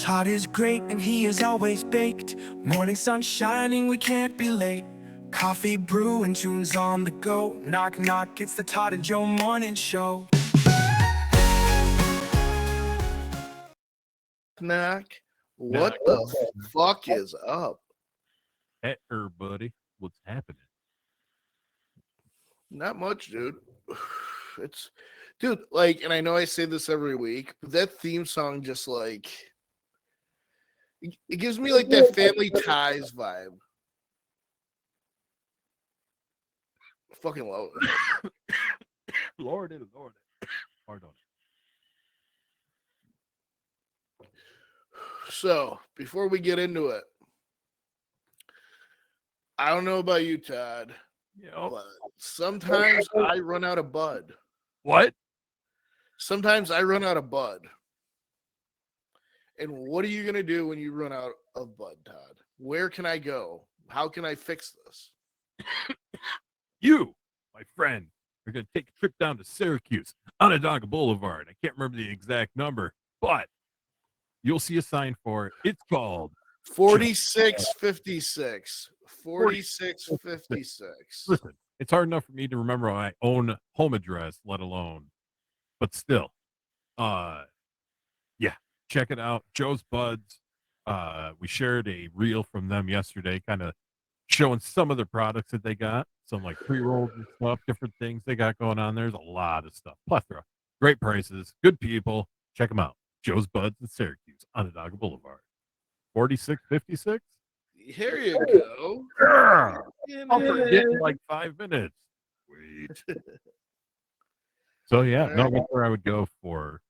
Todd is great and he is always baked. Morning sun shining, we can't be late. Coffee brew and tunes on the go. Knock knock, it's the Todd and Joe morning show. Knock. What the fuck is up? Hey, buddy, what's happening? Not much, dude. It's, dude, like, and I know I say this every week, but that theme song just like it gives me like that Family Ties vibe. I fucking love it. Lord. Pardon. So, before we get into it, I don't know about you, Todd, but sometimes I run out of bud. What? Sometimes I run out of bud. And what are you going to do when you run out of bud, Todd? Where can I go? How can I fix this? You, my friend, are going to take a trip down to Syracuse, Onondaga Boulevard. I can't remember the exact number, but you'll see a sign for it. It's called 4656. 4656. Listen, it's hard enough for me to remember my own home address, let alone, but still, yeah, check it out. Joe's Buds. We shared a reel from them yesterday, kind of showing some of the products that they got, some like pre-rolls and stuff, different things they got going on. There's a lot of stuff, plethora, great prices, good people. Check them out. Joe's Buds in Syracuse, Onondaga Boulevard. 4656. Here you go. I'll forget in like 5 minutes. Wait. So yeah, no, that's where I would go for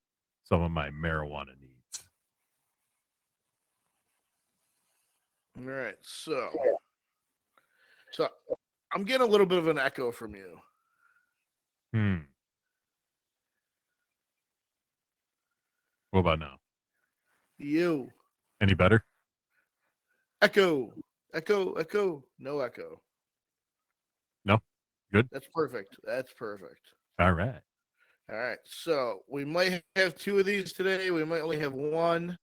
some of my marijuana needs. All right, so I'm getting a little bit of an echo from you. What about now? You. Any better? Echo. No echo. No? Good? That's perfect. All right. So we might have two of these today. We might only have one.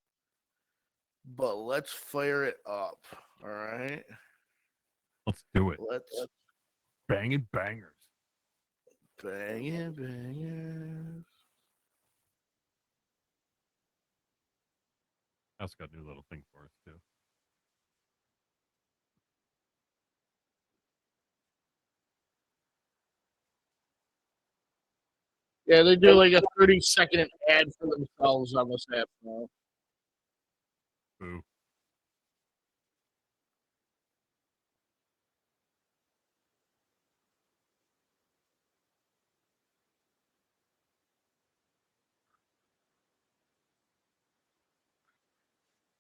But let's fire it up. All right. Let's do it. Let's Bangin Bangerz. Bangin Bangerz. I also got a new little thing for us too. Yeah, they do like a 30-second ad for themselves on this app now. Boo.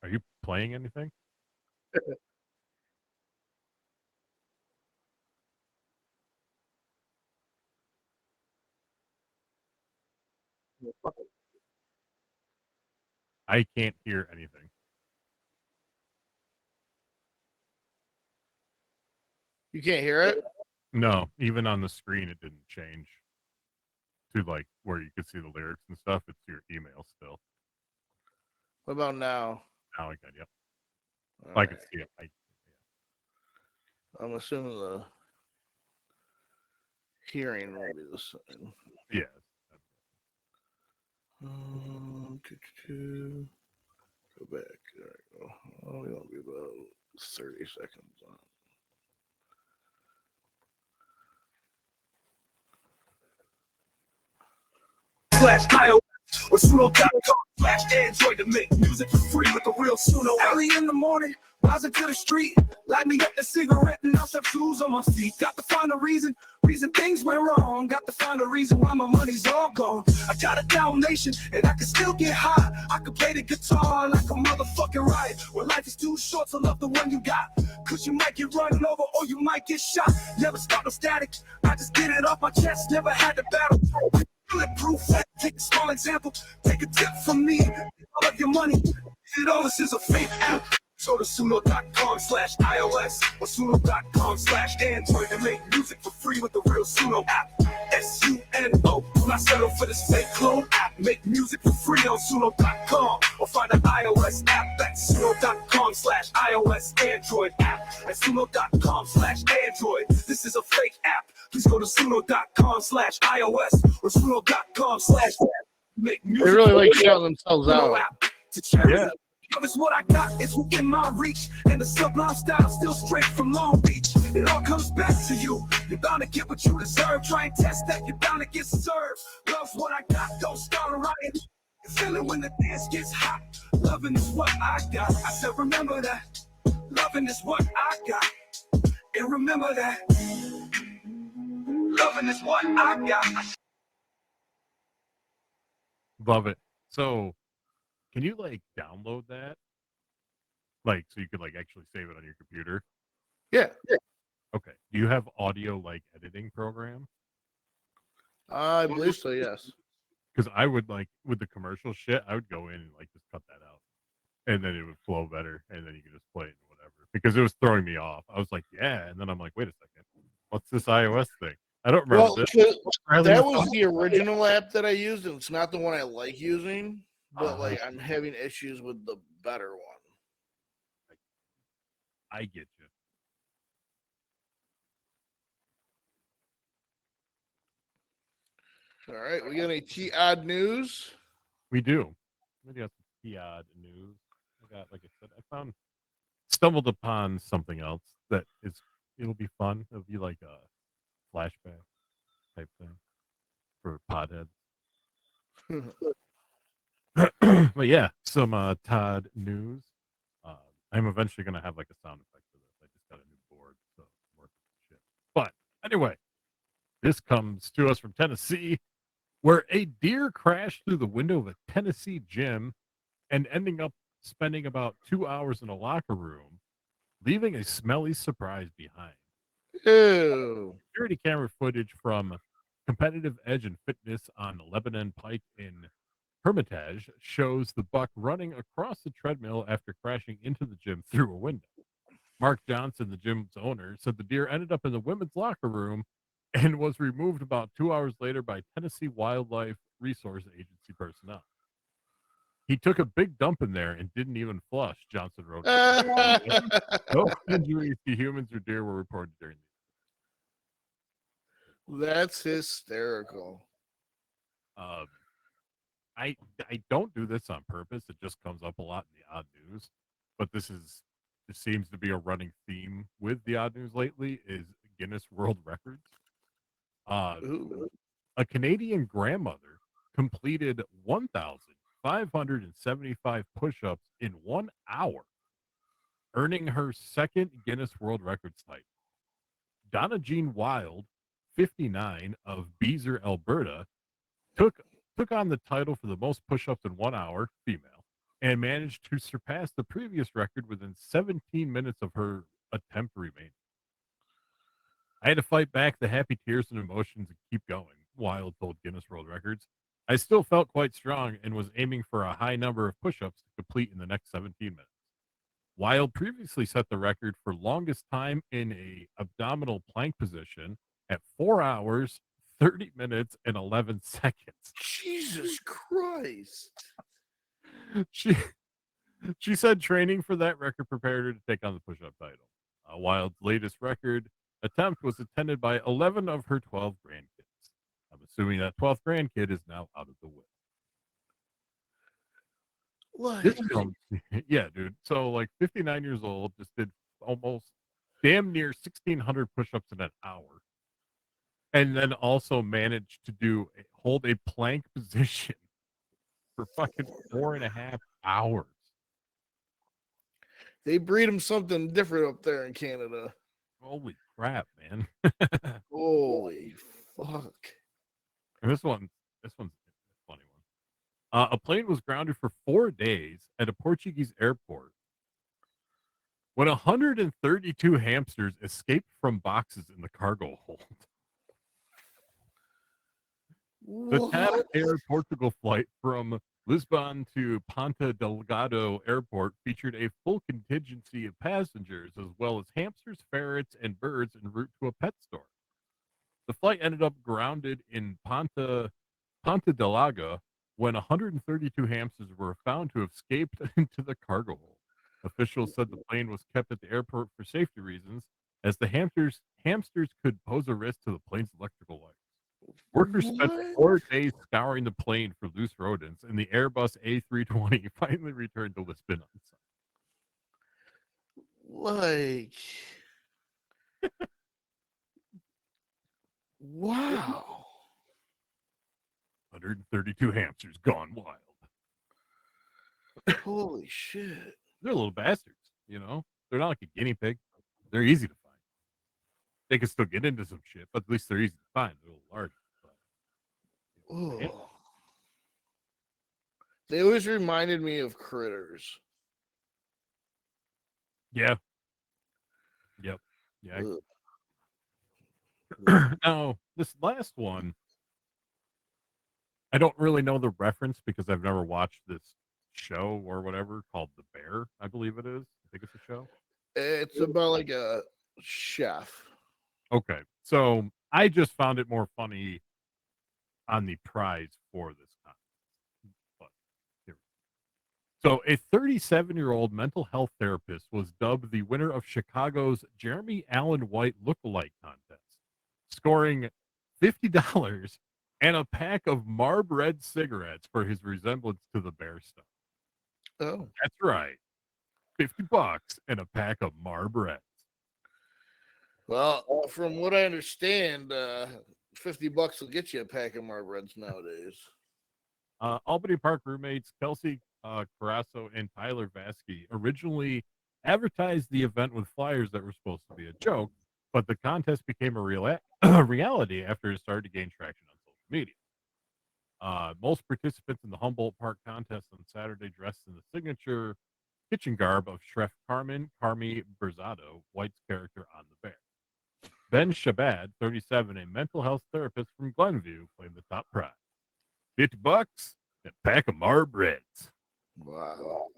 Are you playing anything? I can't hear anything. You can't hear it? No, even on the screen it didn't change to like where you could see the lyrics and stuff. It's your email still. What about now? Now I got you. All I can see it. I'm assuming the hearing will be the same. Yeah. Go back. There we go. Only going to be about 30 seconds on. /iOS or Suno.com/Android to make music for free with the real Suno. Early in the morning, rising to the street, light me up the cigarette and I'll have shoes on my feet. Got to find a reason things went wrong. Got to find a reason why my money's all gone. I got a down nation and I can still get high. I can play the guitar like a motherfucking riot. Well, life is too short, so love the one you got. Cause you might get run over or you might get shot. Never start no static, I just get it off my chest. Never had to battle. Bulletproof, take a small example. Take a tip from me. All of your money, it all is a fake app. So to suno.com/iOS or suno.com/Android and make music for free with the real Suno app. SUNO. Do not settle for this fake clone app. Make music for free on suno.com or find an iOS app at suno.com/iOS Android app at suno.com/Android. This is a fake app. Please go to suno.com/iOS or suno.com/. Make music. They really for like free shouting themselves Suno out. app to charity. Yeah. It's what I got, it's within my reach, and the sublime style still straight from Long Beach. It all comes back to you. You're bound to get what you deserve. Try and test that, you're bound to get served. Love's what I got, don't start a riot. Feel it when the dance gets hot. Loving is what I got. I said remember that. Loving is what I got. And remember that. Loving is what I got. Love it. So, can you like download that? Like, so you could like actually save it on your computer? Yeah. Okay. Do you have audio like editing program? I believe so, yes. Because I would like with the commercial shit, I would go in and like just cut that out, and then it would flow better, and then you could just play it and whatever. Because it was throwing me off. I was like, yeah, and then I'm like, wait a second, what's this iOS thing? I don't remember Well, this. that was the original app that I used, and it's not the one I like using, but like I'm having issues with the better one. I get you. All right, we got any Todd news? We do. We got some Todd news. I got, like I said, stumbled upon something else that it'll be fun. It'll be like a flashback type thing for podheads. But yeah, some Todd news. I'm eventually gonna have like a sound effect for this. I just got a new board, so I'm working on shit. But anyway, this comes to us from Tennessee, where a deer crashed through the window of a Tennessee gym and ending up spending about 2 hours in a locker room, leaving a smelly surprise behind. Ew. Security camera footage from Competitive Edge and Fitness on Lebanon Pike in Hermitage shows the buck running across the treadmill after crashing into the gym through a window. Mark Johnson, the gym's owner, said the deer ended up in the women's locker room and was removed about 2 hours later by Tennessee Wildlife Resource Agency personnel. He took a big dump in there and didn't even flush, Johnson wrote. No injuries to humans or deer were reported during the That's hysterical. I don't do this on purpose. It just comes up a lot in the odd news. But this seems to be a running theme with the odd news lately is Guinness World Records. Ooh. A Canadian grandmother completed 1,575 push-ups in 1 hour, earning her second Guinness World Records title. Donna Jean Wild, 59, of Beezer, Alberta, took on the title for the most push-ups in 1 hour, female, and managed to surpass the previous record within 17 minutes of her attempt remaining. I had to fight back the happy tears and emotions and keep going, Wild told Guinness World Records. I still felt quite strong and was aiming for a high number of push-ups to complete in the next 17 minutes. Wild previously set the record for longest time in a abdominal plank position at 4 hours, 30 minutes, and 11 seconds. Jesus Christ. She said training for that record prepared her to take on the push-up title. Wild's latest record attempt was attended by 11 of her 12 grandkids. I'm assuming that 12th grandkid is now out of the way. Yeah, dude. So like 59 years old, just did almost damn near 1,600 push-ups in an hour. And then also managed to hold a plank position for fucking 4.5 hours. They breed them something different up there in Canada. Holy crap, man. Holy fuck. And this one's a funny one. A plane was grounded for 4 days at a Portuguese airport when 132 hamsters escaped from boxes in the cargo hold. The TAP Air Portugal flight from Lisbon to Ponta Delgado Airport featured a full contingency of passengers, as well as hamsters, ferrets, and birds en route to a pet store. The flight ended up grounded in Ponta Delgado when 132 hamsters were found to have escaped into the cargo hold. Officials said the plane was kept at the airport for safety reasons, as the hamsters could pose a risk to the plane's electrical lights. Workers spent What? 4 days scouring the plane for loose rodents, and the Airbus A320 finally returned to Lisbon on Sunday. Like, wow. 132 hamsters gone wild. Holy shit. They're little bastards, They're not like a guinea pig. They're easy to find. They can still get into some shit, but at least they're easy to find. They're a little larger. But, Oh. They always reminded me of critters. yeah. Yep. Yeah. Ugh. Now, this last one, I don't really know the reference because I've never watched this show or whatever called The Bear, I believe it is. I think it's a show. It's about like a chef. Okay. So I just found it more funny on the prize for this contest. But here we go. So a 37-year-old mental health therapist was dubbed the winner of Chicago's Jeremy Allen White Lookalike Contest, scoring $50 and a pack of Marb Red cigarettes for his resemblance to the bear star. Oh. That's right. $50 and a pack of Marb Reds. Well, from what I understand, $50 will get you a pack of Marbreds nowadays. Albany Park roommates Kelsey Carasso and Tyler Vasky originally advertised the event with flyers that were supposed to be a joke, but the contest became a reality after it started to gain traction on social media. Most participants in the Humboldt Park contest on Saturday dressed in the signature kitchen garb of Chef Carmi Berzado, White's character on the bear. Ben Shabad, 37, a mental health therapist from Glenview, claimed the top prize. $50 and a pack of Marb Reds. Wow.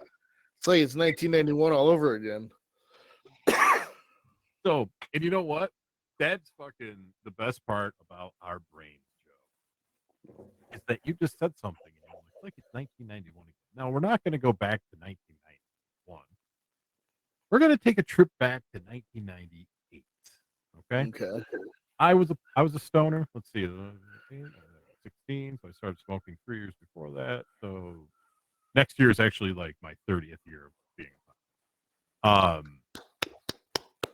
It's like it's 1991 all over again. So, and you know what? That's fucking the best part about our brains, Joe, is that you just said something. It's like it's 1991 again. Now, we're not going to go back to 1991. We're going to take a trip back to 1998. Okay. Okay. I was a stoner. Let's see, 16. So I started smoking 3 years before that. So next year is actually like my 30th year of being a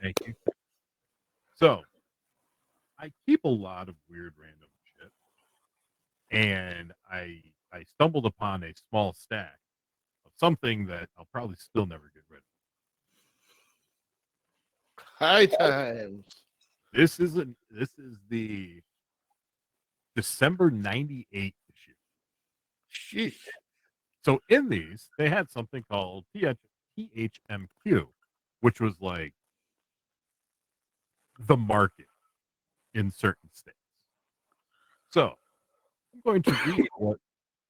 thank you. So I keep a lot of weird random shit, and I stumbled upon a small stack of something that I'll probably still never get rid of. High times. This is the December 98 issue. Sheesh. So in these, they had something called THMQ, which was like the market in certain states. So I'm going to read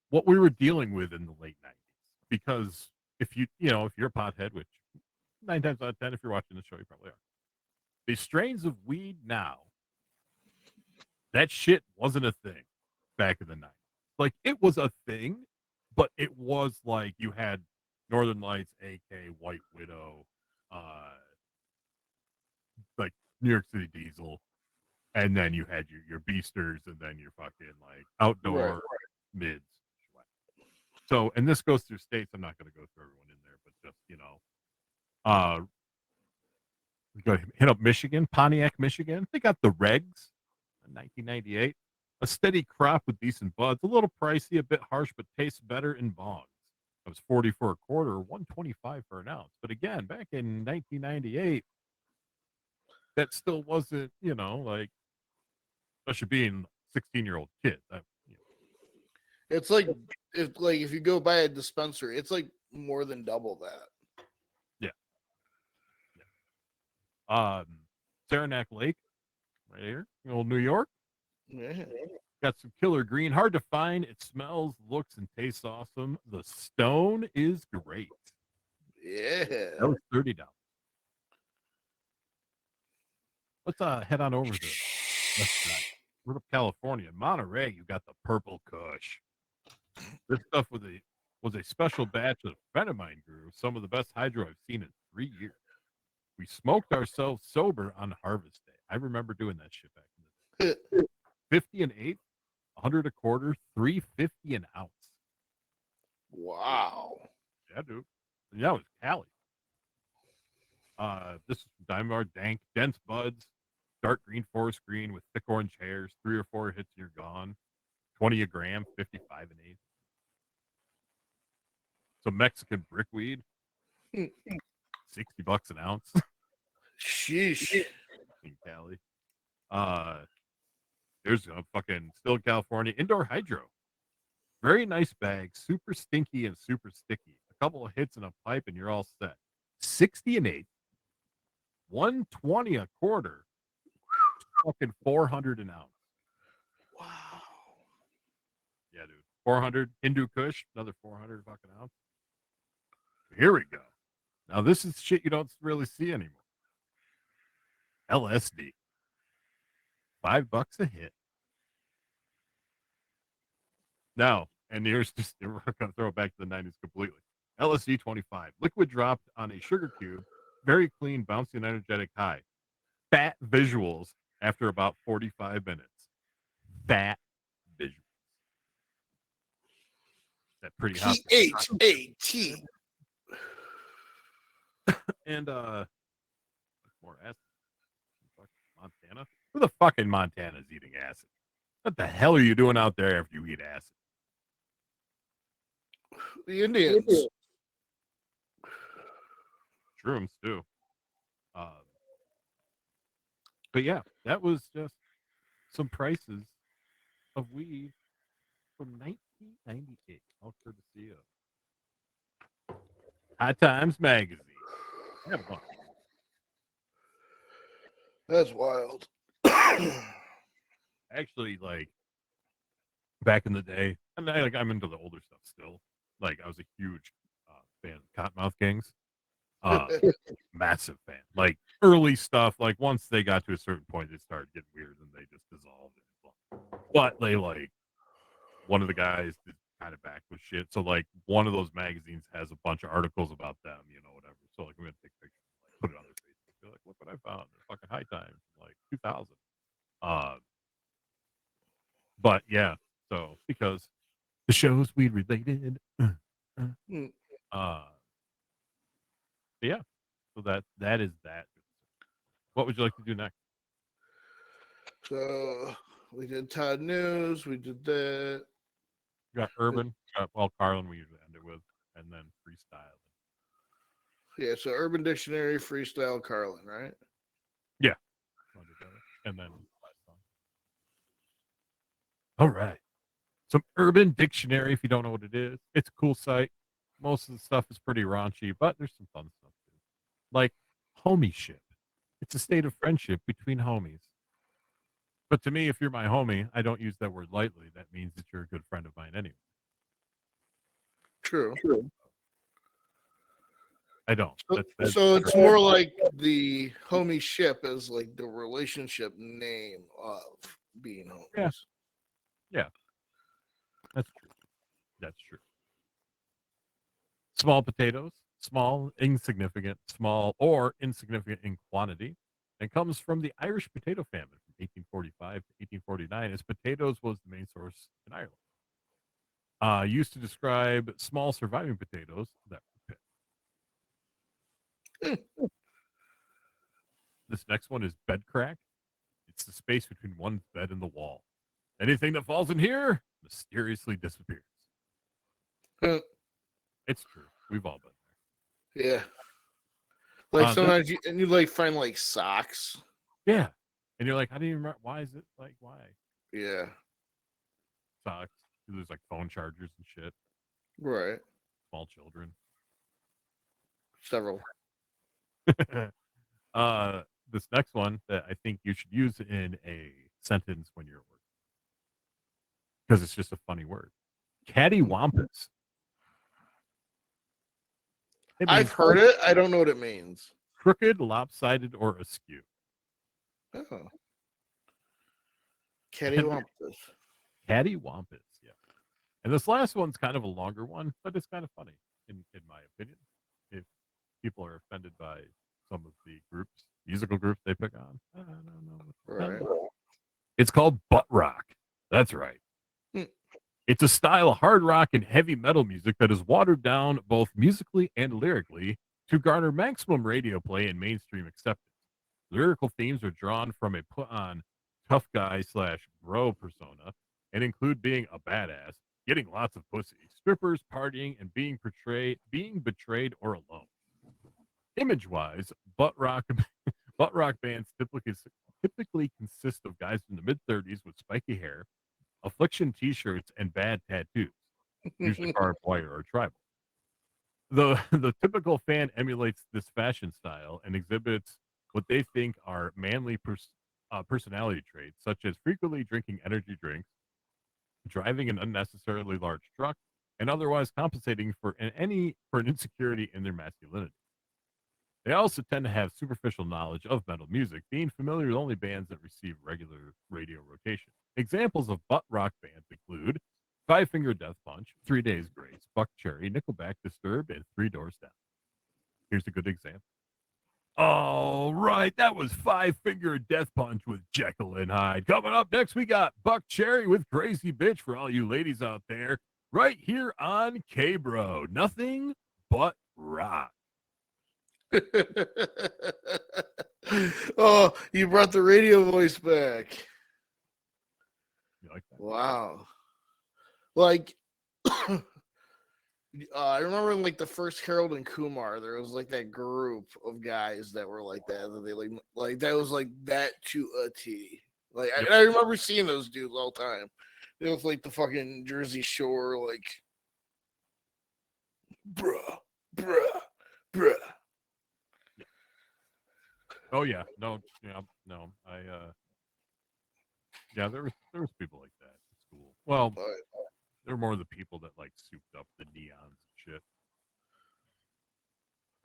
what we were dealing with in the late 90s, because if you're a pothead, which 9 times out of 10, if you're watching the show, you probably are. The strains of weed now, that shit wasn't a thing back in the 90s. Like, it was a thing, but it was like you had Northern Lights, AK, White Widow, like New York City Diesel, and then you had your Beasters, and then your fucking like outdoor mids. So, and this goes through states. I'm not going to go through everyone in there, but just go ahead, hit up Michigan, Pontiac, Michigan. They got the Regs in 1998. A steady crop with decent buds, a little pricey, a bit harsh, but tastes better in bongs. It was 40 for a quarter, 125 for an ounce. But again, back in 1998, that still wasn't, like, especially being 16-year-old kids. It's like if you go buy a dispensary, it's like more than double that. Yeah. Saranac Lake, right here, old New York. Yeah. Got some killer green. Hard to find. It smells, looks, and tastes awesome. The stone is great. Yeah. That was $30. Let's head on over to West Side. We're up California. Monterey, you got the Purple Kush. This stuff was a special batch that a friend of mine grew. Some of the best hydro I've seen in 3 years. We smoked ourselves sober on Harvest Day. I remember doing that shit back in the day. 50 and 8, 100 a quarter, 350 an ounce. Wow. Yeah, dude. And that was Cali. This is Diamond Dank, dense buds, dark green forest green with thick orange hairs. 3 or 4 hits, you're gone. 20 a gram, 55 and 8. Some Mexican brickweed, $60 an ounce Sheesh. in Cali. There's a fucking still California indoor hydro. Very nice bag, super stinky and super sticky. A couple of hits in a pipe and you're all set. 60 and 8, 120 a quarter, fucking 400 an ounce. Wow. Yeah, dude. 400 Hindu Kush, another 400 fucking ounce. Here we go. Now this is shit you don't really see anymore. LSD, $5 a hit. Now, and here's just we're gonna throw it back to the 90s completely. LSD 25, liquid dropped on a sugar cube, very clean, bouncy, and energetic high. Fat visuals after about 45 minutes. Fat visuals. That pretty hot. PHAT. And more acid. Montana. Who the fuck in Montana is eating acid? What the hell are you doing out there after you eat acid? The Indians. Shrooms too. But yeah, that was just some prices of weed from 1998. All courtesy of High Times Magazine. Have fun. That's wild. Actually, like back in the day, and I'm into the older stuff still. Like I was a huge fan of Cottonmouth Kings. Massive fan. Like early stuff. Like once they got to a certain point, they started getting weird and they just dissolved it. But they like one of the guys did kind of back with shit. So like one of those magazines has a bunch of articles about them, whatever. So like I'm gonna take pictures, like put it on their Facebook. Be like, look what I found. They're fucking High Times, like 2000. But yeah, so because the show's weed related. Yeah. So that is that. What would you like to do next? So we did Todd News. We did that. You got Urban. Carlin, we usually end it with, and then Freestyle. Yeah, so Urban Dictionary, Freestyle, Carlin, right? Yeah. And then last song. All right. Some Urban Dictionary, if you don't know what it is. It's a cool site. Most of the stuff is pretty raunchy, but there's some fun stuff too. Like homieship. It's a state of friendship between homies. But to me, if you're my homie, I don't use that word lightly. That means that you're a good friend of mine anyway. True. I don't. So it's more like the homie ship is like the relationship name of being homies. Yeah. That's true. Small potatoes, small, insignificant, small, or insignificant in quantity. It comes from the Irish potato famine from 1845 to 1849, as potatoes was the main source in Ireland. Used to describe small surviving potatoes that were picked. This next one is bed crack. It's the space between one's bed and the wall. Anything that falls in here mysteriously disappears. It's true. We've all been there. Yeah. Like sometimes you like find like socks. Yeah. And you're like, how do you remember? Why is it like, why? Yeah. Socks. There's like phone chargers and shit. Right. Small children. Several. This next one that I think you should use in a sentence when you're at work. because it's just a funny word. Cattywampus. It means I've heard it. I don't know what it means. crooked, lopsided, or askew. Oh. Cattywampus. Cattywampus, yeah. And this last one's kind of a longer one, but it's kind of funny, in my opinion. If people are offended by some of the musical groups they pick on, I don't know. Right. It's called butt rock. That's right. Hmm. It's a style of hard rock and heavy metal music that is watered down both musically and lyrically to garner maximum radio play and mainstream acceptance. Lyrical themes are drawn from a put-on tough guy / bro persona and include being a badass, getting lots of pussy, strippers, partying, and being betrayed or alone. Image-wise, butt rock bands typically consist of guys in the mid-30s with spiky hair, affliction T-shirts, and bad tattoos, usually barbed wire or tribal. The typical fan emulates this fashion style and exhibits what they think are manly personality traits, such as frequently drinking energy drinks, driving an unnecessarily large truck, and otherwise compensating for an insecurity in their masculinity. They also tend to have superficial knowledge of metal music, being familiar with only bands that receive regular radio rotation. Examples of butt rock bands include Five Finger Death Punch, 3 Days Grace, Buck Cherry, Nickelback, Disturbed, and Three Doors Down. Here's a good example. All right, that was Five Finger Death Punch with Jekyll and Hyde. Coming up next, we got Buck Cherry with Crazy Bitch for all you ladies out there, right here on K-Bro. Nothing but rock. Oh, you brought the radio voice back. You like that? Wow. Like, I remember in like the first Harold and Kumar, there was like that group of guys that were like that. That they like that was like that to a T. Like Yep. I remember seeing those dudes all the time. They look like the fucking Jersey Shore, like, bruh. Oh yeah, no. Yeah, there was people like that at school. Well, But, they're more the people that like souped up the neons and shit.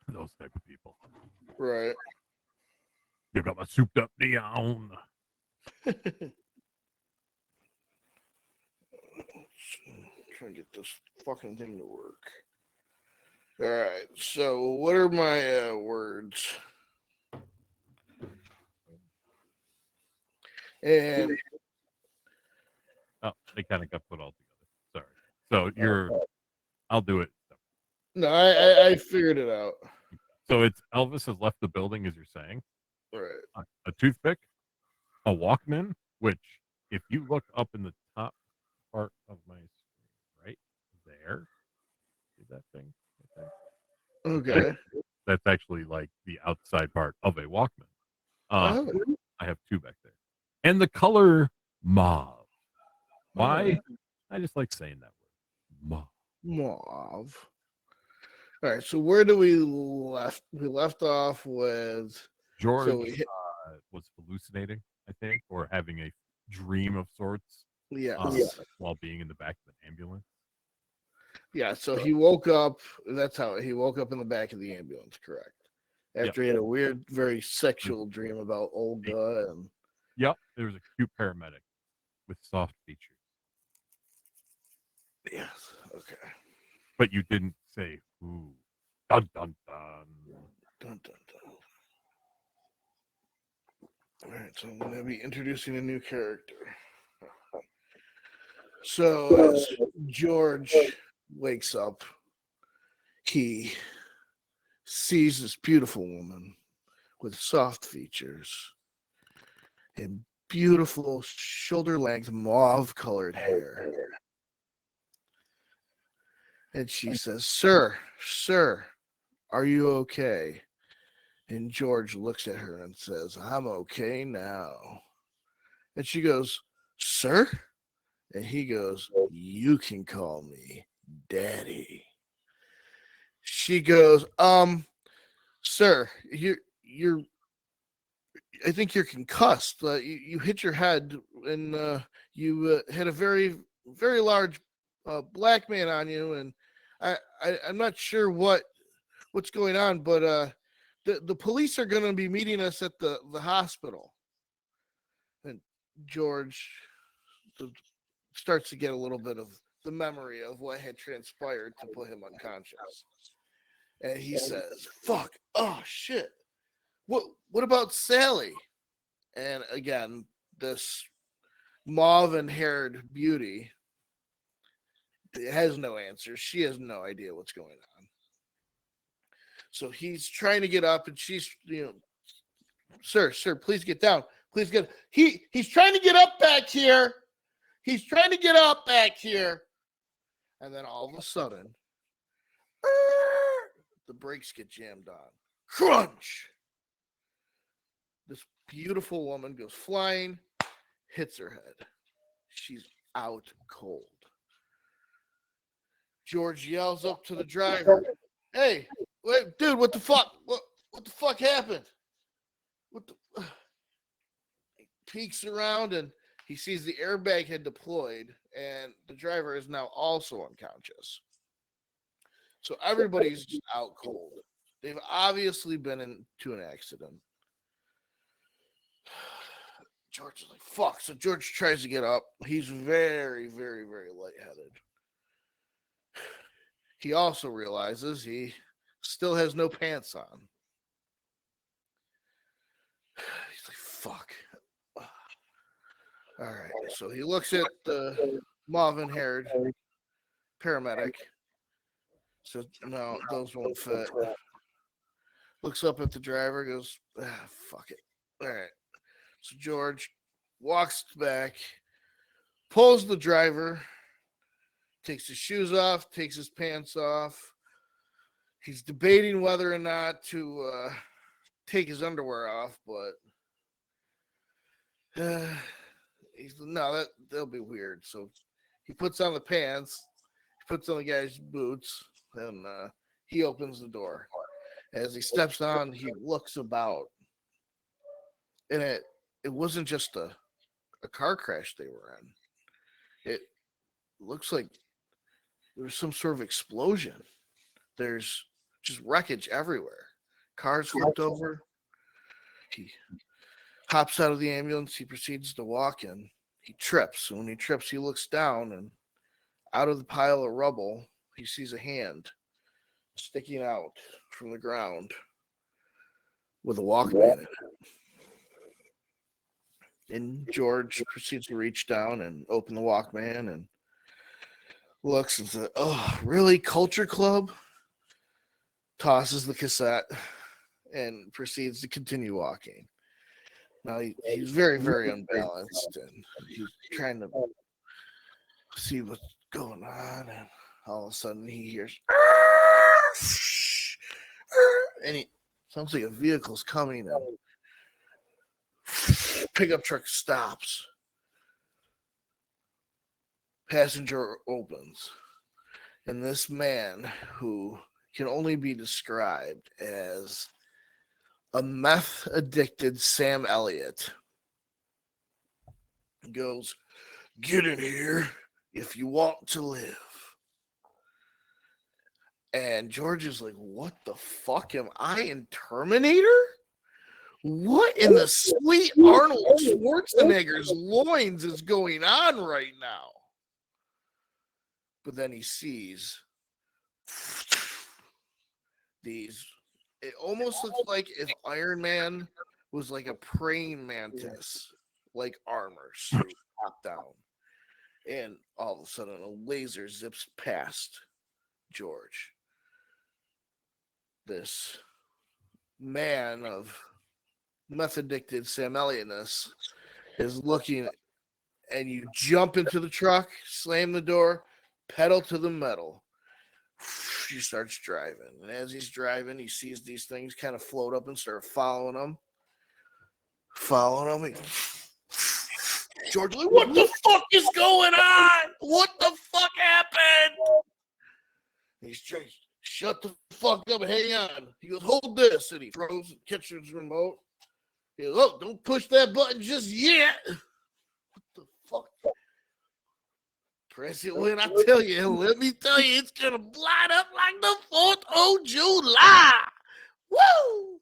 Those type of people. right. You got my souped up neon. Trying to get this fucking thing to work. All right. So, what are my words? And Oh, they kind of got put all together. Sorry. So I'll do it. no, I figured it out. So it's Elvis has left the building, as you're saying. Right. A toothpick, a Walkman, which if you look up in the top part of my screen, right there, see that thing? Right there? Okay. That's actually like the outside part of a Walkman. I have two back there. And the color mauve. Why? I just like saying that word. Mauve. All right. So where do we left? We left off with George So we was hallucinating, I think, or having a dream of sorts yeah. while being in the back of an ambulance. Yeah. So he woke up. That's how he woke up in the back of the ambulance. Correct. After he had a weird, very sexual dream about Olga and. Yep, there was a cute paramedic with soft features. Yes. Okay. But you didn't say, ooh, dun, dun, dun. Dun, dun, dun. All right, so I'm going to be introducing a new character. So as George wakes up, he sees this beautiful woman with soft features and beautiful shoulder-length mauve-colored hair. And she says, Sir, are you okay? And George looks at her and says, I'm okay now. And she goes, Sir? And he goes, you can call me Daddy. She goes, sir, you're I think you're concussed. You hit your head and you had a very very large black man on you, and I'm not sure what's going on, but the police are going to be meeting us at the hospital. And George starts to get a little bit of the memory of what had transpired to put him unconscious. And he says, fuck, oh shit. What about Sally? And again, this mauve-haired beauty has no answer. She has no idea what's going on. So he's trying to get up, and she's, sir, please get down. Please get. He's trying to get up back here. He's trying to get up back here. And then all of a sudden, the brakes get jammed on. Crunch! This beautiful woman goes flying, hits her head. She's out cold. George yells up to the driver, "Hey, wait, dude, what the fuck? What the fuck happened?" He peeks around and he sees the airbag had deployed, and the driver is now also unconscious. So everybody's just out cold. They've obviously been into an accident. George is like, fuck. So George tries to get up. He's very, very, very lightheaded. He also realizes he still has no pants on. He's like, fuck. All right. So he looks at the mauve-haired paramedic. So, no, those won't fit. Looks up at the driver, goes, fuck it. All right. So George walks back, pulls the driver, takes his shoes off, takes his pants off. He's debating whether or not to take his underwear off, but that'll be weird. So he puts on the pants, he puts on the guy's boots, and he opens the door. As he steps on, he looks about, and it wasn't just a car crash they were in. It looks like there was some sort of explosion. There's just wreckage everywhere. Cars flipped over. He hops out of the ambulance. He proceeds to walk in. He trips. And when he trips, he looks down, and out of the pile of rubble, he sees a hand sticking out from the ground with a Walkman in it. And George proceeds to reach down and open the Walkman and looks and says, "Oh, really? Culture Club?" Tosses the cassette and proceeds to continue walking. Now he's very, very unbalanced, and he's trying to see what's going on, and all of a sudden he hears, and he sounds like a vehicle's coming, and pickup truck stops. Passenger opens, and this man, who can only be described as a meth-addicted Sam Elliott, goes, "Get in here if you want to live." And George is like, what the fuck? Am I in Terminator? What in the sweet Arnold Schwarzenegger's loins is going on right now? But then he sees these. It almost looks like if Iron Man was like a praying mantis, like armor suit top down. And all of a sudden a laser zips past George. This man of meth-addicted Sam Elliott-ness is looking, and you jump into the truck, slam the door, pedal to the metal. He starts driving, and as he's driving, he sees these things kind of float up and start following him. George, like, what the fuck is going on? What the fuck happened? He's trying, shut the fuck up and hang on. He goes, hold this, and he throws the kitchen's remote. He goes, oh, don't push that button just yet. What the fuck? Press it when I tell you. Let me tell you, it's gonna light up like the 4th of July. Woo!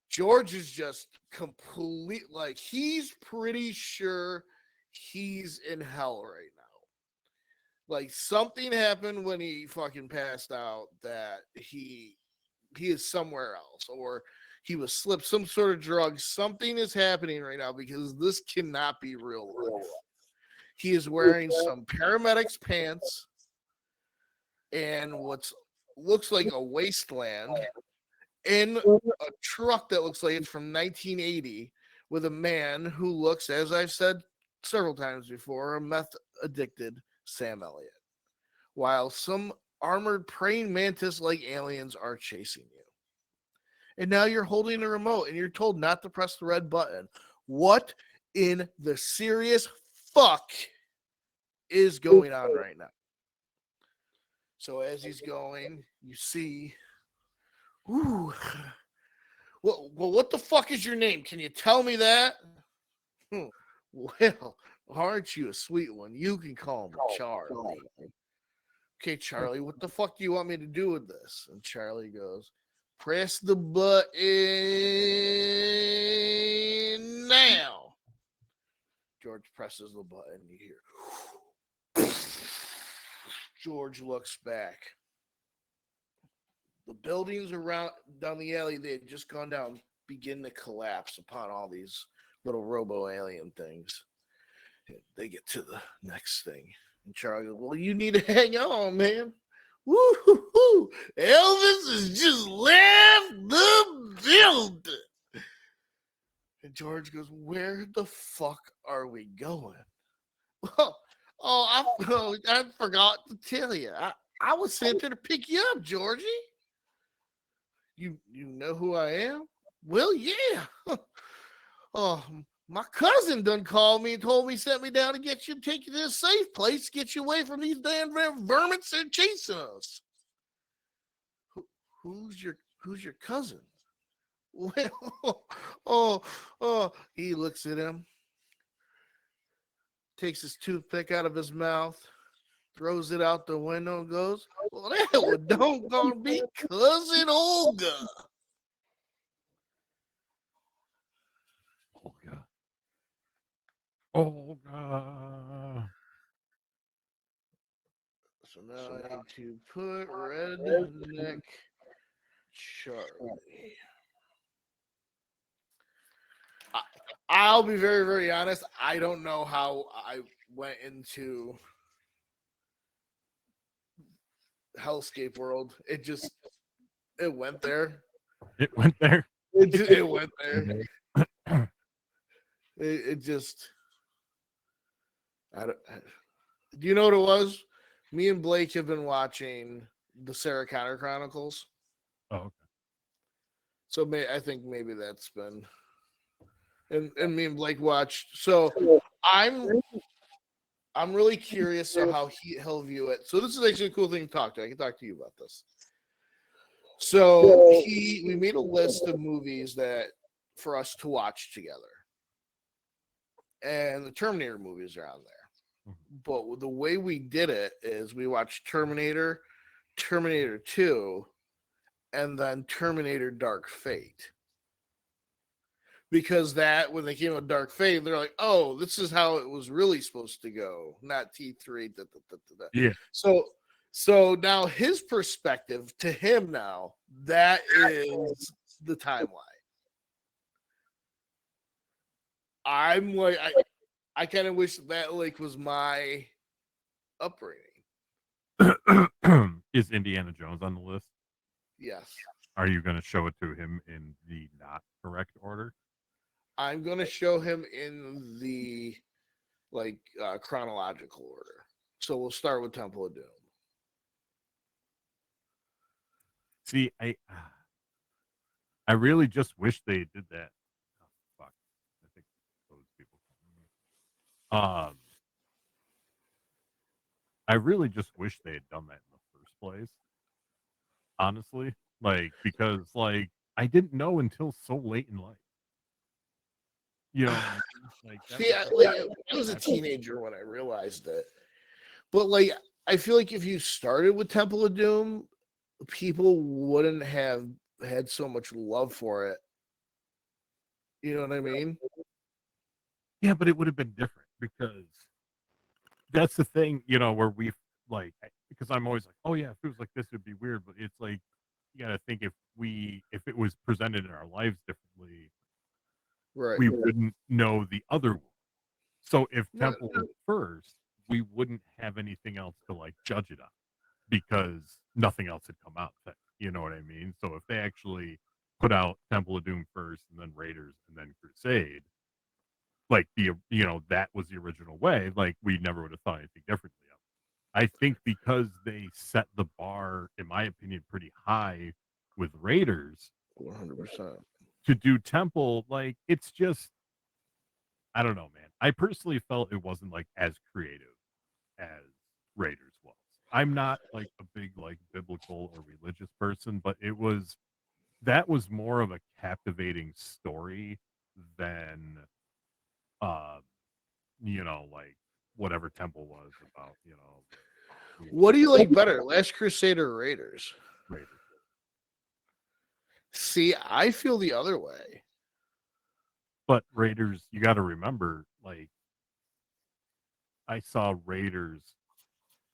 George is just complete, like he's pretty sure he's in hell right now. Like something happened when he fucking passed out that he is somewhere else, or he was slipped some sort of drug. Something is happening right now because this cannot be real life. He is wearing some paramedics pants and what looks like a wasteland in a truck that looks like it's from 1980 with a man who looks, as I've said several times before, a meth addicted Sam Elliott, while some armored praying mantis like aliens are chasing you. And now you're holding a remote and you're told not to press the red button. What in the serious fuck is going on right now? So as he's going, you see, ooh, well, what the fuck is your name? Can you tell me that? Well, aren't you a sweet one? You can call me Charlie. Okay, Charlie, what the fuck do you want me to do with this? And Charlie goes, press the button now. George presses the button. You hear. George looks back. The buildings around down the alley they had just gone down begin to collapse upon all these little robo-alien things. They get to the next thing. And Charlie goes, well, you need to hang on, man. Woo-hoo-hoo. Elvis has just left the building. And George goes, where the fuck are we going? I forgot to tell you. I was sent there to pick you up, Georgie. You know who I am? Well, yeah. Oh, my cousin done called me and told me, sent me down to get you, take you to a safe place, get you away from these damn vermins that are chasing us. Who's your cousin? Well, he looks at him, takes his toothpick out of his mouth, throws it out the window, and goes, well, that would don't gonna be Cousin Olga. Olga. So now I need to put Redneck Charlie. I'll be very, very honest. I don't know how I went into Hellscape World. It went there. It went there. It went there. It just. Do you know what it was? Me and Blake have been watching the Sarah Connor Chronicles. Oh, okay. So I think maybe that's been. And me and Blake watched. So I'm really curious of how he'll view it. So this is actually a cool thing to talk to. I can talk to you about this. So we made a list of movies that for us to watch together. And the Terminator movies are on there. But the way we did it is we watched Terminator, Terminator 2, and then Terminator Dark Fate. Because that, when they came with Dark Fate, they're like, oh, this is how it was really supposed to go, not T3. Yeah. So now his perspective to him now, that is the timeline. I'm like, I kind of wish that like was my upbringing. Is Indiana Jones on the list? Yes. Are you going to show it to him in the not correct order? I'm going to show him in the chronological order. So we'll start with Temple of Doom. See, I really just wish they did that. Oh, fuck. I think those people. I really just wish they had done that in the first place. Honestly, because I didn't know until so late in life. You know, See, I was a teenager when I realized it, But like, I feel like if you started with Temple of Doom, people wouldn't have had so much love for it. You know what I mean? Yeah, but it would have been different because that's the thing, where we've like, because I'm always like, oh yeah, if it was like this, it'd be weird. But it's like, you gotta think if it was presented in our lives differently, Right. we wouldn't know the other one. So if No, Temple was first, we wouldn't have anything else to like judge it on because nothing else had come out. You know what I mean? So if they actually put out Temple of Doom first and then Raiders and then Crusade, like that was the original way, like we never would have thought anything differently of it. I think because they set the bar, in my opinion, pretty high with Raiders 100%. to do Temple, like it's just, I don't know, man. I personally felt it wasn't like as creative as Raiders was. I'm not like a big like biblical or religious person, but that was more of a captivating story than uh like whatever Temple was about, What do you like better, Last Crusade or Raiders? Raiders. See, I feel the other way. But Raiders, you got to remember, like I saw Raiders,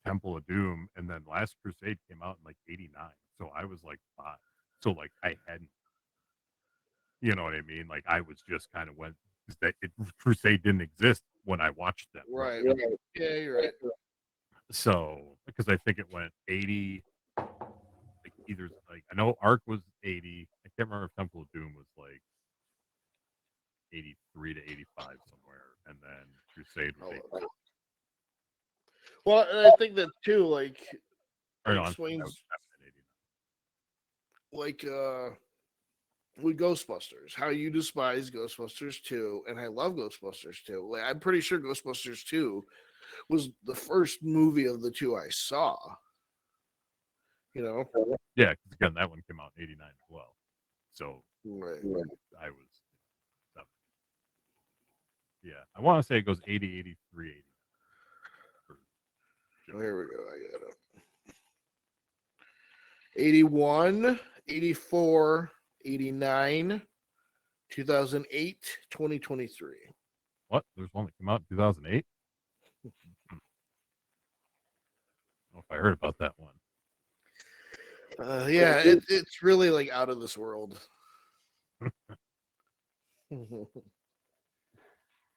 Temple of Doom, and then Last Crusade came out in like '89, so I was like 5. So like I hadn't, you know what I mean? Like I was just kind of went Crusade didn't exist when I watched them. Right. Yeah, you're right. So because I think it went 80, like either like I know Ark was 80. I can't remember if Temple of Doom was like 83 to 85 somewhere, and then Crusade was 80. Well, and I think that too, like Or no, explains like with Ghostbusters, how you despise Ghostbusters 2, and I love Ghostbusters 2. Like, I'm pretty sure Ghostbusters 2 was the first movie of the two I saw. You know? Yeah, because again, that one came out in '89 as well. So Right. I was 7. Yeah, I want to say it goes 80, 83, 80. Oh, here we go. I got it. 81, 84, 89, 2008, 2023. What? There's one that came out in 2008? I don't know if I heard about that one. Yeah, it's really like out of this world. I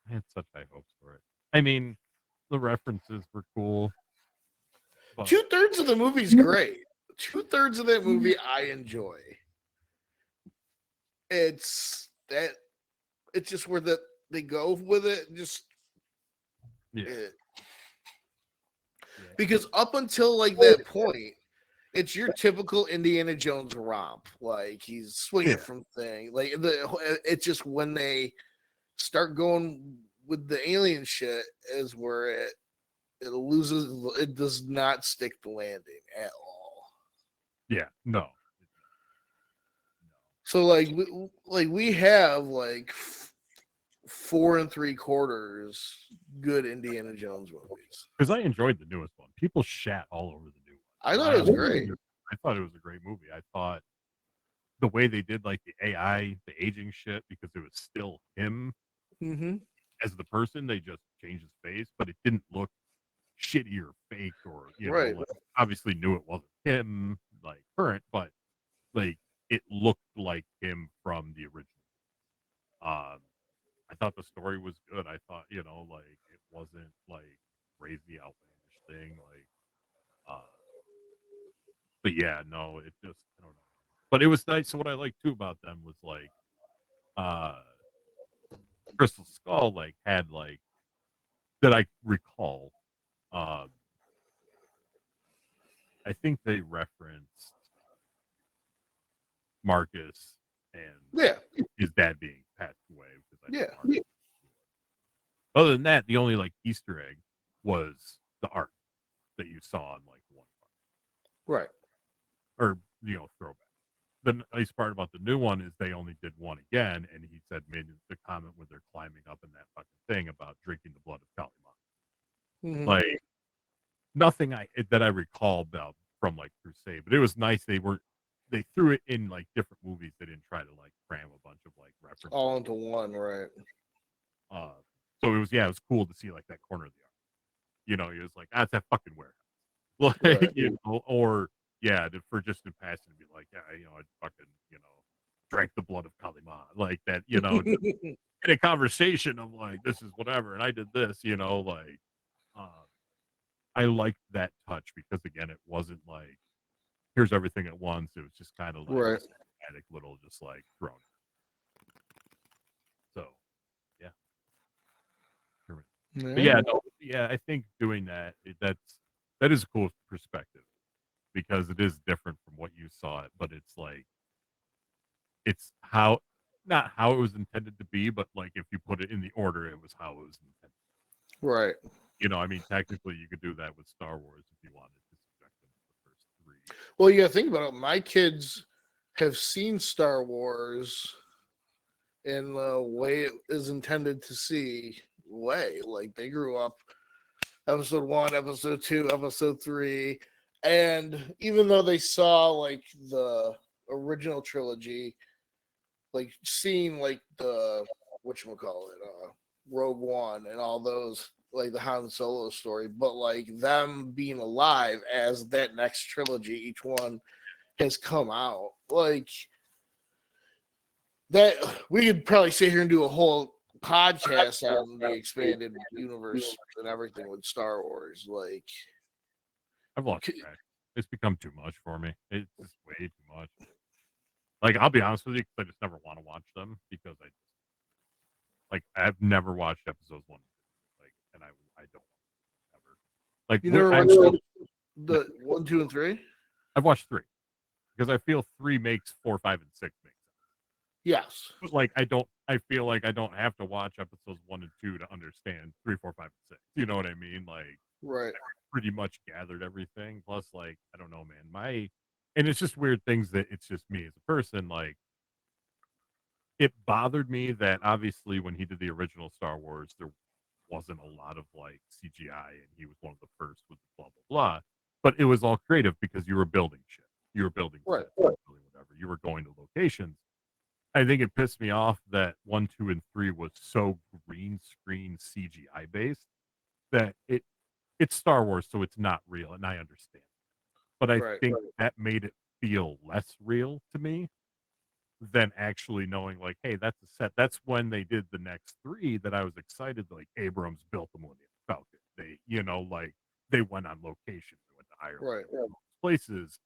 had such high hopes for it. I mean, the references were cool. But 2/3 of the movie's great. 2/3 of that movie I enjoy. It's just where they go with it. Just yeah. because up until like that point, it's your typical Indiana Jones romp. Like he's swinging from thing. Like it's just when they start going with the alien shit is where it loses. It does not stick the landing at all. Yeah, no. So we have like 4 3/4 good Indiana Jones movies. Because I enjoyed the newest one. People shat all over the new one. I thought it was great. I thought it was a great movie. I thought the way they did like the AI, the aging shit, because it was still him as the person. They just changed his face, but it didn't look shitty or fake or Right. like, obviously knew it wasn't him like current, but like it looked like him from the original. I thought the story was good. I thought, like it wasn't like crazy outlandish thing. Like but yeah, no, it just I don't know. But it was nice. So what I liked too about them was like Crystal Skull like had like that I recall. I think they referenced Marcus and his dad being passed away. Other than that, the only like Easter egg was the art that you saw in like one part. Right. Or throwback. The nice part about the new one is they only did one again, and he made the comment when they're climbing up in that fucking thing about drinking the blood of Kaliman. Like nothing that I recall about from like Crusade, but it was nice they threw it in like different movies. They didn't try to like cram a bunch of like references all into one, right? So it was cool to see like that corner of the art. You know, he was like, that's that fucking warehouse. Right. Like, you know, or yeah, for just in passing to be like, yeah, you know, I fucking, you know, drank the blood of Kalima. Like that, you know, in a conversation of like, this is whatever, and I did this, you know, like uh I liked that touch because again, it wasn't like here's everything at once. It was just kind of like Right. a static little just like thrown. So yeah. Sure. But Yeah. yeah, no, yeah, I think doing that that is a cool perspective because it is different from what you saw it, but it's like it's how not how it was intended to be, but like if you put it in the order, it was how it was intended. Right. You know, I mean, technically, you could do that with Star Wars if you wanted to subject them to the first three. Well, you got to think about it. My kids have seen Star Wars in the way it is intended to see way. Like they grew up episode 1, episode 2, episode 3. And even though they saw like the original trilogy, like seeing like the whatchamacallit, Rogue One and all those, like the Han Solo story, but like them being alive as that next trilogy, each one has come out. Like that, we could probably sit here and do a whole podcast on the expanded universe and everything with Star Wars. Like, I've lost track. It's become too much for me. It's just way too much. Like, I'll be honest with you, because I just never want to watch them because I've never watched episodes 1, like, and I don't ever. Like, you never I've, watched the 1, 2, and 3? I've watched 3 because I feel 3 makes 4, 5, and 6 make sense. Yes. But like, I feel like I don't have to watch episodes 1 and 2 to understand 3, 4, 5, and 6. You know what I mean? Like, Right. I pretty much gathered everything. Plus, like, I don't know, man. And it's just weird things that it's just me as a person. Like, it bothered me that obviously when he did the original Star Wars, there wasn't a lot of like CGI, and he was one of the first with blah blah blah. But it was all creative because you were building shit, you were building Right. sets, you were building whatever, you were going to locations. I think it pissed me off that 1, 2, and 3 was so green screen CGI based that it's Star Wars, so it's not real, and I understand. But I Right. think that made it feel less real to me than actually knowing, like, hey, that's a set. That's when they did the next 3 that I was excited. Like Abrams built the Millennium Falcon. They, you know, like they went on location, they went to Ireland, Right. places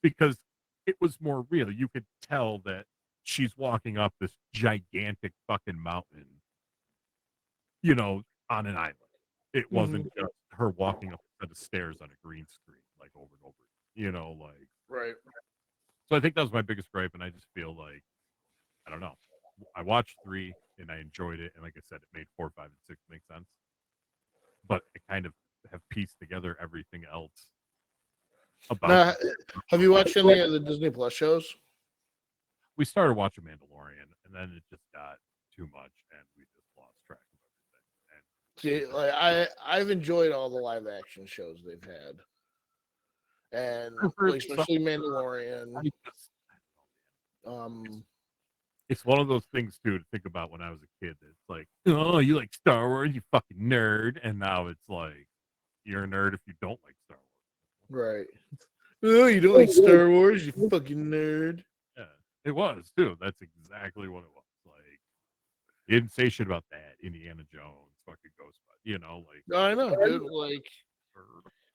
because it was more real. You could tell that she's walking up this gigantic fucking mountain, you know, on an island. It wasn't just her walking up a set of stairs on a green screen, like over and over, you know, like. Right. So I think that was my biggest gripe, and I just feel like I don't know. I watched 3 and I enjoyed it, and like I said, it made 4, 5, and 6 make sense. But I kind of have pieced together everything else about. Now, have you watched any of the Disney Plus shows? We started watching Mandalorian, and then it just got too much, and we just lost track of everything. And See, like I've enjoyed all the live action shows they've had, and like, especially Mandalorian. It's one of those things too to think about when I was a kid. It's like, oh, you like Star Wars, you fucking nerd, and now it's like you're a nerd if you don't like Star Wars. Right. Oh, you don't like Star Wars, you fucking nerd. Yeah, it was too. That's exactly what it was. Like, he didn't say shit about that. Indiana Jones, fucking Ghostbusters. You know, like. No, I know, dude. Like,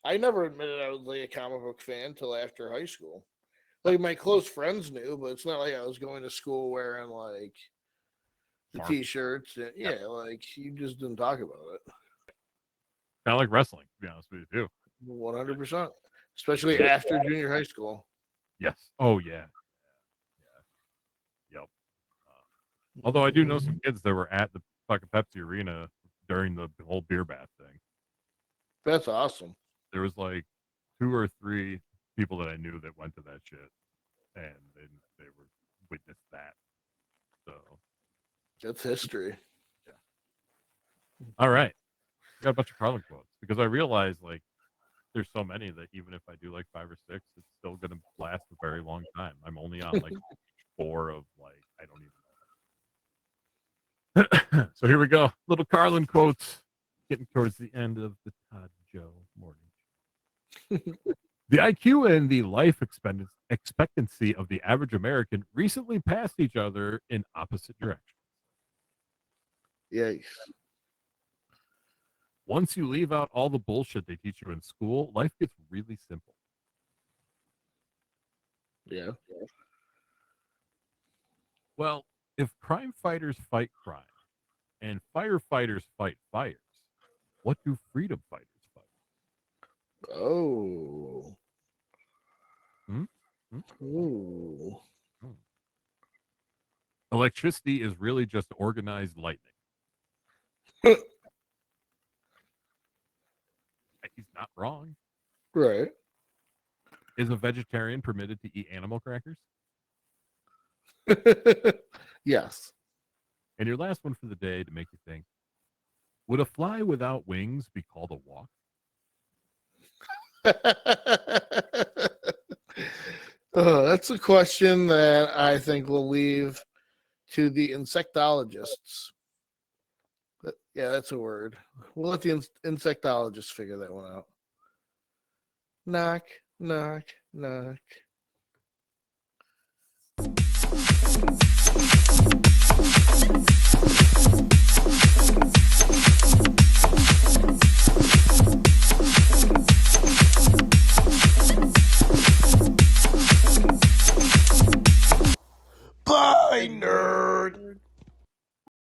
I never admitted I was like a comic book fan until after high school. Like, my close friends knew, but it's not like I was going to school wearing like the T-shirts. And, yeah, like you just didn't talk about it. Kind of like wrestling, to be honest with you, too. 100%. Especially after junior high school. Yes. Oh yeah. Yep. Although I do know some kids that were at the fucking Pepsi Arena during the whole beer bath thing. That's awesome. There was like 2 or 3 people that I knew that went to that shit, and they were witnessed that. So that's history. Yeah. All right. Got a bunch of Carlin quotes because I realized like there's so many that even if I do like 5 or 6, it's still gonna last a very long time. I'm only on like 4 of like I don't even know. So here we go. Little Carlin quotes. Getting towards the end of the Todd Joe morning. The IQ and the life expectancy of the average American recently passed each other in opposite directions. Yikes. Once you leave out all the bullshit they teach you in school, life gets really simple. Yeah. Well, if crime fighters fight crime and firefighters fight fires, what do freedom fighters fight? Oh. Hmm? Hmm? Ooh. Hmm. Electricity is really just organized lightning. He's not wrong. Right. Is a vegetarian permitted to eat animal crackers? Yes. And your last one for the day to make you think. Would a fly without wings be called a walk? Oh, that's a question that I think we'll leave to the insectologists. Yeah, that's a word. We'll let the insectologists figure that one out. Knock, knock, knock.